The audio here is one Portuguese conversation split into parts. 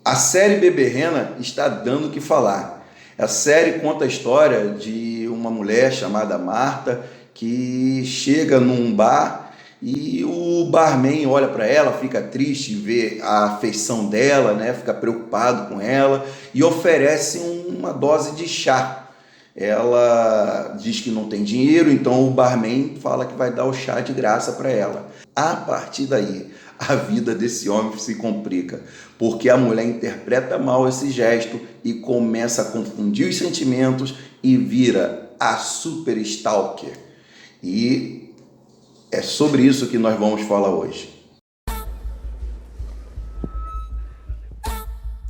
A série Bebê Rena está dando o que falar. A série conta a história de uma mulher chamada Marta que chega num bar e o barman olha para ela, fica triste, vê a afeição dela, né? Fica preocupado com ela e oferece uma dose de chá. Ela diz que não tem dinheiro, então o barman fala que vai dar o chá de graça para ela. A partir daí, a vida desse homem se complica, porque a mulher interpreta mal esse gesto e começa a confundir os sentimentos e vira a super stalker. E é sobre isso que nós vamos falar hoje.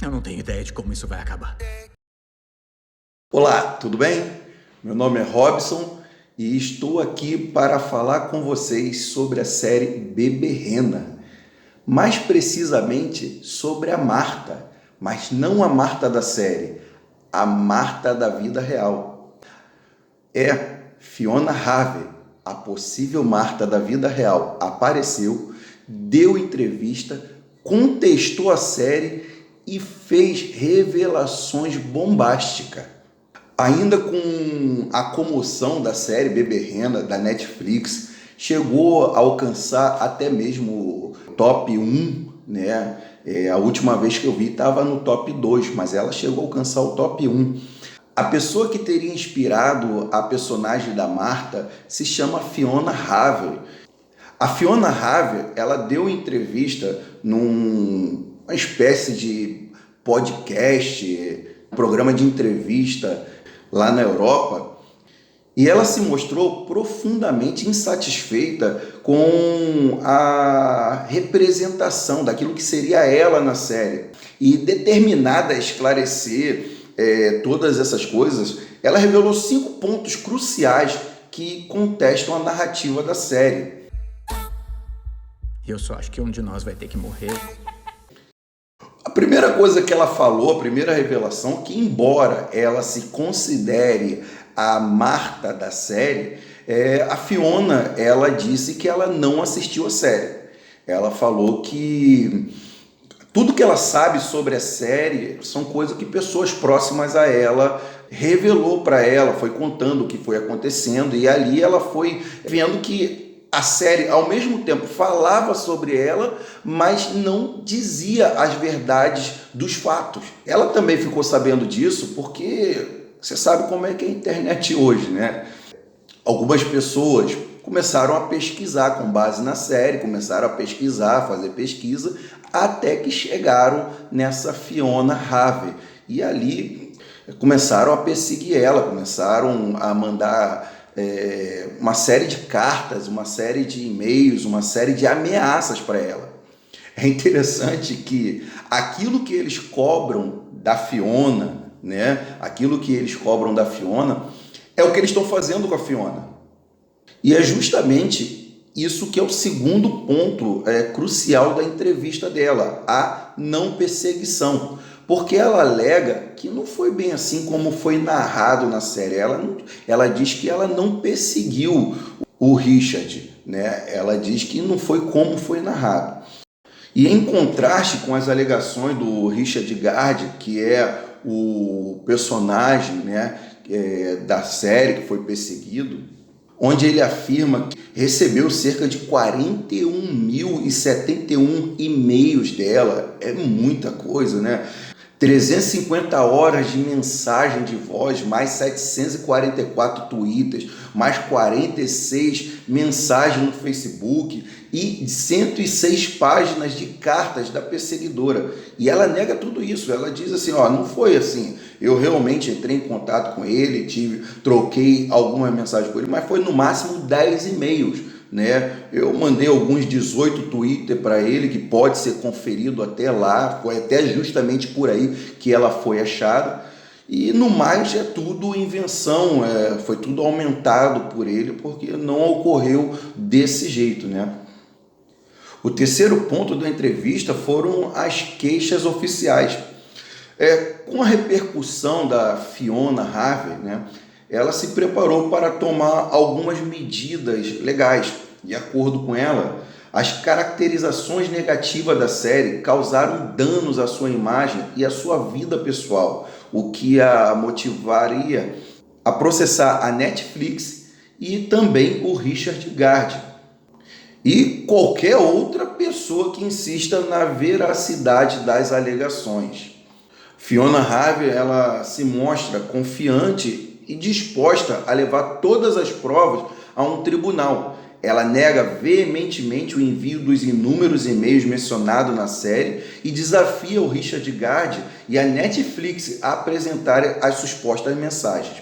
Eu não tenho ideia de como isso vai acabar. Olá, tudo bem? Meu nome é Robson e estou aqui para falar com vocês sobre a série Bebê Rena. Mais precisamente sobre a Marta, mas não a Marta da série, a Marta da vida real. Fiona Harvey, a possível Marta da vida real, apareceu, deu entrevista, contestou a série e fez revelações bombásticas. Ainda com a comoção da série Bebê Rena da Netflix, chegou a alcançar até mesmo o top 1, né? A última vez que eu vi estava no top 2, mas ela chegou a alcançar o top 1. A pessoa que teria inspirado a personagem da Marta se chama Fiona Harvey. A Fiona Harvey, ela deu entrevista numa espécie de podcast, programa de entrevista lá na Europa, e ela se mostrou profundamente insatisfeita com a representação daquilo que seria ela na série. E determinada a esclarecer todas essas coisas, ela revelou 5 pontos cruciais que contestam a narrativa da série. Eu só acho que um de nós vai ter que morrer. A primeira coisa que ela falou, a primeira revelação, que embora ela se considere a Marta da série, a Fiona, ela disse que ela não assistiu a série. Ela falou que tudo que ela sabe sobre a série são coisas que pessoas próximas a ela revelou para ela, foi contando o que foi acontecendo, e ali ela foi vendo que a série, ao mesmo tempo, falava sobre ela, mas não dizia as verdades dos fatos. Ela também ficou sabendo disso porque você sabe como é que é a internet hoje, né? Algumas pessoas começaram a pesquisar com base na série, começaram a pesquisar, fazer pesquisa, até que chegaram nessa Fiona Harvey. E ali começaram a perseguir ela, começaram a mandar uma série de cartas, uma série de e-mails, uma série de ameaças para ela. É interessante que aquilo que eles cobram da Fiona, né? Aquilo que eles cobram da Fiona é o que eles estão fazendo com a Fiona. E é justamente isso que é o segundo ponto crucial da entrevista dela, a não perseguição. Porque ela alega que não foi bem assim como foi narrado na série. Ela diz que ela não perseguiu o Richard, né? Ela diz que não foi como foi narrado. E em contraste com as alegações do Richard Gard, que é o personagem, né, da série que foi perseguido, onde ele afirma que recebeu cerca de 41.071 e-mails dela. É muita coisa, né? 350 horas de mensagem de voz, mais 744 twitters, mais 46 mensagens no Facebook e 106 páginas de cartas da perseguidora. E ela nega tudo isso. Ela diz assim, não foi assim. Eu realmente entrei em contato com ele, troquei alguma mensagem com ele, mas foi no máximo 10 e-mails. Né? Eu mandei alguns 18 Twitter para ele, que pode ser conferido até lá, foi até justamente por aí que ela foi achada, e no mais é tudo invenção, foi tudo aumentado por ele, porque não ocorreu desse jeito, né? O terceiro ponto da entrevista foram as queixas oficiais. Com a repercussão da Fiona Harvey, né? Ela se preparou para tomar algumas medidas legais. De acordo com ela, As caracterizações negativas da série causaram danos à sua imagem e à sua vida pessoal, o que a motivaria a processar a Netflix e também o Richard Garde e qualquer outra pessoa que insista na veracidade das alegações. Fiona Harvey, ela se mostra confiante e disposta a levar todas as provas a um tribunal. Ela nega veementemente o envio dos inúmeros e-mails mencionados na série e desafia o Richard Garde e a Netflix a apresentarem as supostas mensagens.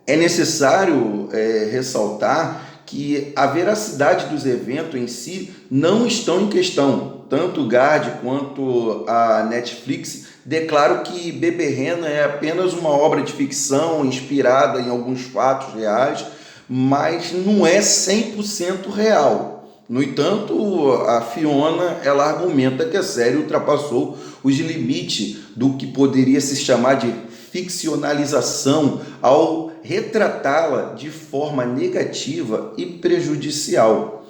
É necessário ressaltar que a veracidade dos eventos em si não estão em questão. Tanto o Garde quanto a Netflix declaram que Bebê Rena é apenas uma obra de ficção inspirada em alguns fatos reais, mas não é 100% real. No entanto, a Fiona ela argumenta que a série ultrapassou os limites do que poderia se chamar de ficcionalização ao retratá-la de forma negativa e prejudicial.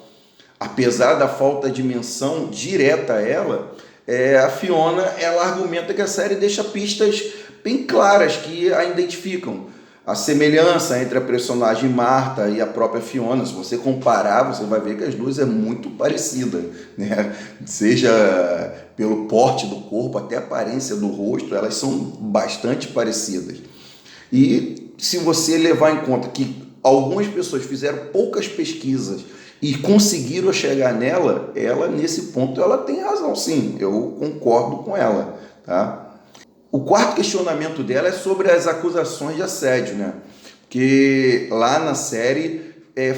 Apesar da falta de menção direta a ela, a Fiona ela argumenta que a série deixa pistas bem claras que a identificam. A semelhança entre a personagem Marta e a própria Fiona, se você comparar, você vai ver que as duas é muito parecida, né? Seja pelo porte do corpo, até a aparência do rosto, elas são bastante parecidas. E se você levar em conta que algumas pessoas fizeram poucas pesquisas e conseguiram chegar nela, ela nesse ponto ela tem razão, sim, eu concordo com ela, tá? O quarto questionamento dela é sobre as acusações de assédio, né? Porque lá na série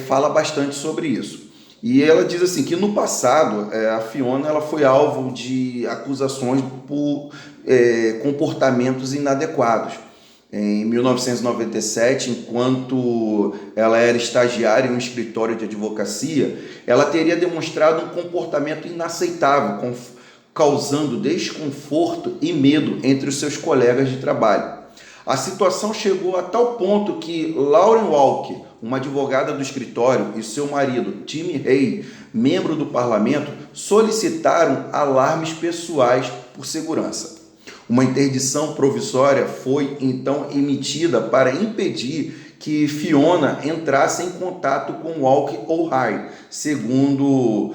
fala bastante sobre isso. E ela diz assim que no passado a Fiona ela foi alvo de acusações por comportamentos inadequados. Em 1997, enquanto ela era estagiária em um escritório de advocacia, ela teria demonstrado um comportamento inaceitável, causando desconforto e medo entre os seus colegas de trabalho. A situação chegou a tal ponto que Lauren Walker, uma advogada do escritório, e seu marido, Tim Hay, membro do parlamento, solicitaram alarmes pessoais por segurança. Uma interdição provisória foi então emitida para impedir que Fiona entrasse em contato com Walker ou Hay, segundo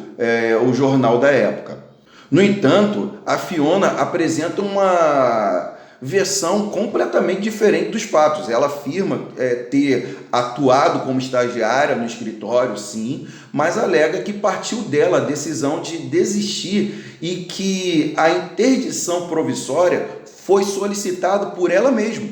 o jornal da época. No entanto, a Fiona apresenta uma versão completamente diferente dos fatos. Ela afirma ter atuado como estagiária no escritório, sim, mas alega que partiu dela a decisão de desistir e que a interdição provisória foi solicitada por ela mesma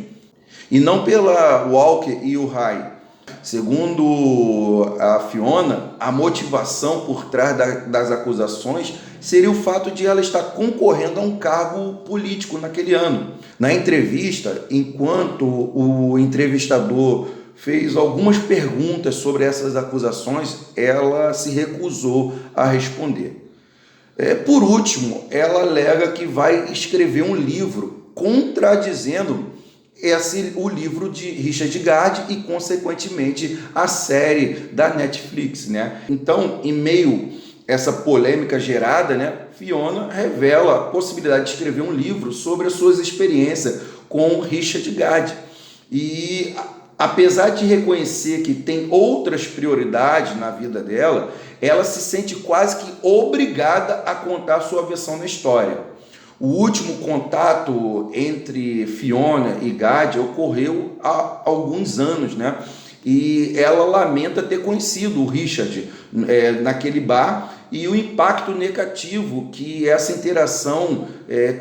e não pela Walker e o Hay. Segundo a Fiona, a motivação por trás das acusações seria o fato de ela estar concorrendo a um cargo político naquele ano. Na entrevista, enquanto o entrevistador fez algumas perguntas sobre essas acusações, ela se recusou a responder. Por último, ela alega que vai escrever um livro contradizendo o livro de Richard Garde e, consequentemente, a série da Netflix, né? Então, em meio a essa polêmica gerada, né, Fiona revela a possibilidade de escrever um livro sobre as suas experiências com Richard Garde. E, apesar de reconhecer que tem outras prioridades na vida dela, ela se sente quase que obrigada a contar sua versão da história. O último contato entre Fiona e Garde ocorreu há alguns anos, né? E ela lamenta ter conhecido o Richard naquele bar e o impacto negativo que essa interação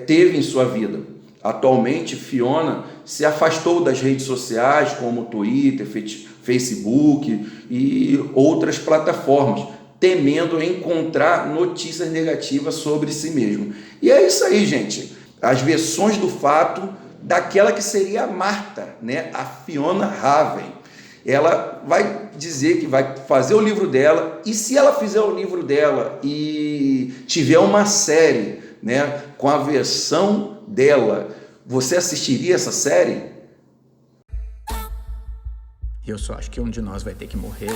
teve em sua vida. Atualmente, Fiona se afastou das redes sociais como Twitter, Facebook e outras plataformas, temendo encontrar notícias negativas sobre si mesmo. E é isso aí, gente. As versões do fato daquela que seria a Marta, né? A Fiona Harvey. Ela vai dizer que vai fazer o livro dela, e se ela fizer o livro dela e tiver uma série, né, com a versão dela, você assistiria essa série? Eu só acho que um de nós vai ter que morrer.